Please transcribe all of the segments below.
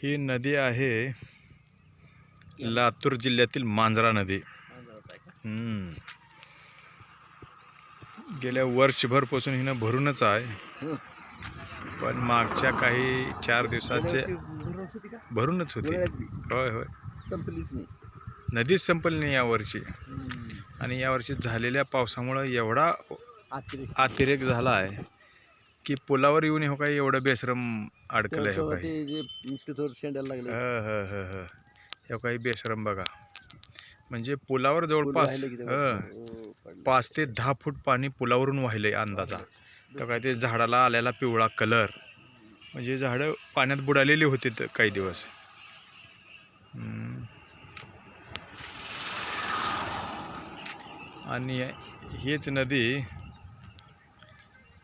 ही नदी आहे लातूर जिल्ह्यातील मांजरा नदी। गेल्या वर्षभरपासून हिनं भरूनच आहे, पण मागच्या काही 4 दिवसाचे भरूनच होती। होय होय, संपलीच नाही, नदीच संपली नाही यावर्षी। आणि यावर्षी झालेल्या पावसामुळे एवढा अतिरेक झाला आहे की पुलावर येऊन हो काही एवढं बेशरम अडकलंय हो काही। हे काही बेशरम बघा, म्हणजे पुलावर जवळपास 5 ते 10 फूट पाणी पुलावरून वाहिलंय अंदाजा। तर काय ते झाडाला आलेला पिवळा कलर, म्हणजे झाडं पाण्यात बुडालेली होती काही दिवस। आणि हीच नदी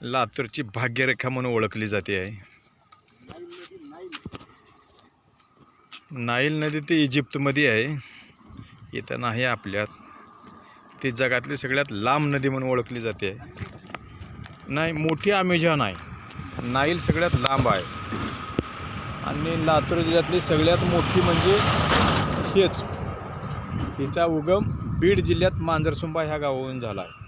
लातूरची भाग्यरेखा म्हणून ओळखली जाते आहे। नाईल नदी ती इजिप्तमध्ये आहे, इथं नाही आपल्यात। ती जगातली सगळ्यात लांब नदी म्हणून ओळखली जाते। नाही, मोठी अमेझॉन आहे, नाईल सगळ्यात लांब आहे। आणि लातूर जिल्ह्यातली सगळ्यात मोठी म्हणजे हेच, हिचा उगम बीड जिल्ह्यात मांजरसुंबा ह्या गावावरून झाला आहे।